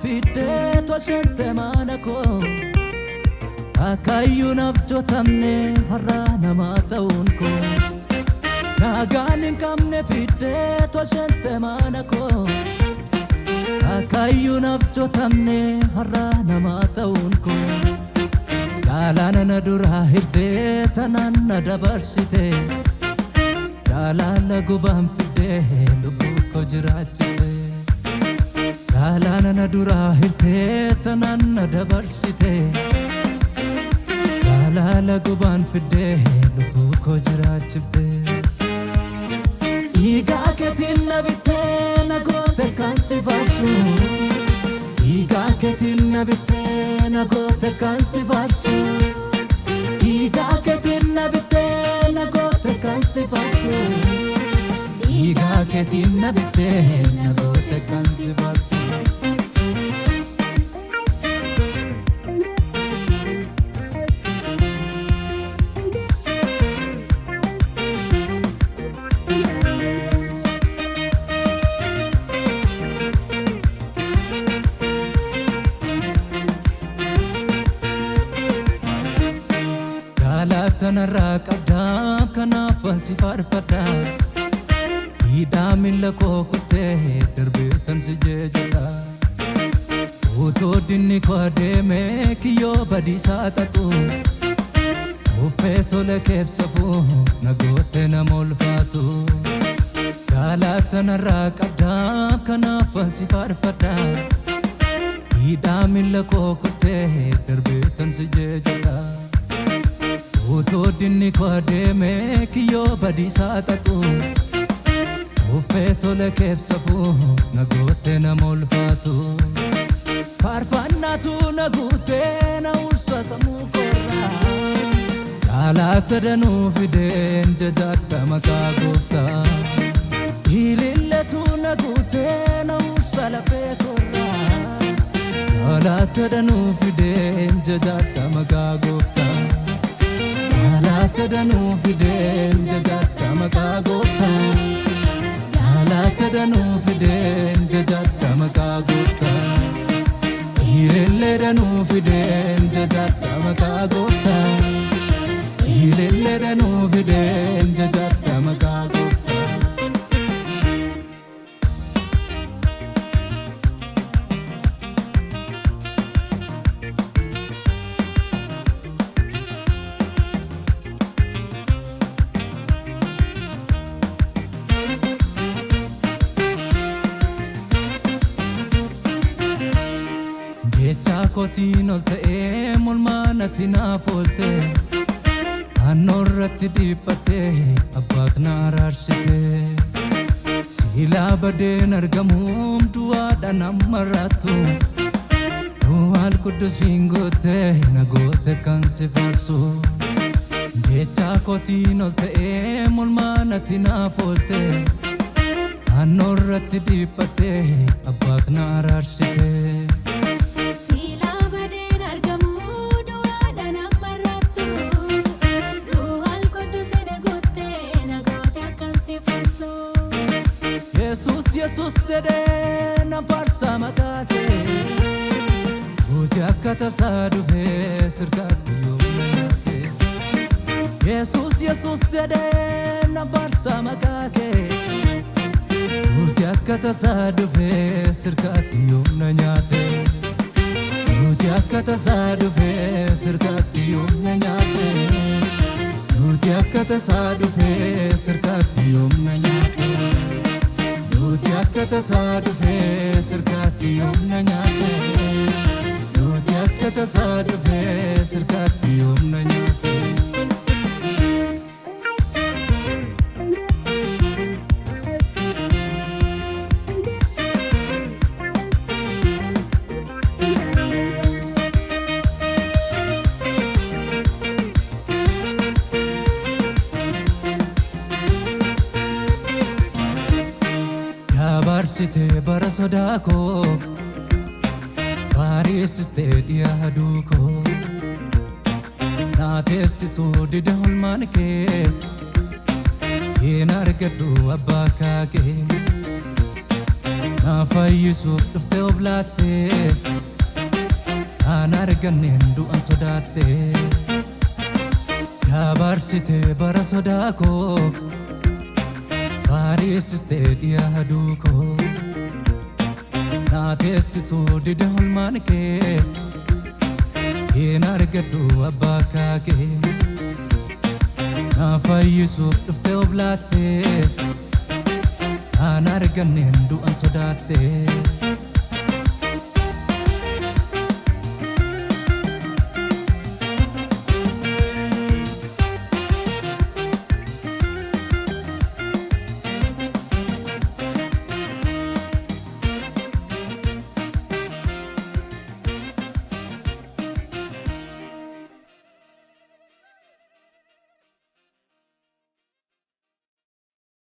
fide toshente manako akayyun abjotamne harra namata unko naganin kamne fide toshente manako akayyun abjotamne harra namata unko galana nadura hirte tananna dabarsite galala gubam fide lubu ko jirachite galana nadura hirte tananna dabarsite galala gubam fide lubu ko jirachite iga ketin nabite nagote kansivasu iga ketin nabite nagote kansivasu iga ketin nabite nagote kansivasu iga ketin nabite nagote kansivasu tanarra qabdam kanafan sifarfada idamin lako kutte darbetan sijejada uto dinni ko deme kiyo badisa tatu ufeto lekef safu nagote namolfatu gala tanarra qabdam kanafan sifarfada idamin lako kutte darbetan sijejada uto dinni ko deme kiyo badisa tatu ufeto lekef safu nagote namolfatu farfannatu nagote na ursa samu korra galata danu fiden jajata maka gofta hilillatu nagote na ursa lape korra galata danu fiden jajata maka gofta tadanu fiden jajata maka gofta gala tadanu fiden jajata maka gofta ilelle danu fiden jajata maka gofta ilelle danu fiden jajata maka gofta kotin olte molmanatina folte anorratti dipate abbatna rarsite sila baden argamum duwa danamaratu wal kudusingote nagote kansifarsu jecha kotin olte molmanatina folte anorratti dipate abbatna rarsite Jesus sede na farsa makate uti akata sadufe sirkat yomnate Jesus sede na farsa makate uti akata sadufe sirkat yomnate uti akata sadufe sirkat yomnate uti akata sadufe sirkat yomnate uti akata sadufe sirkati yomna nyate uti akata sadufe sirkati yomna nyate barsite barasodako barisiste diaduko natesisu didahul manke yenargadu abakake fayyisuuf dhuftee oblaattee aan arganneen du'an sodaattee Dabarsitee bara sodaa koo bareessistee dhiyaa aduu koo naa teessisuu dida olmaan kee hin argadhu abbaa kaakee naa fayyisuuf dhuftee oblaattee aan arganneen du'an sodaattee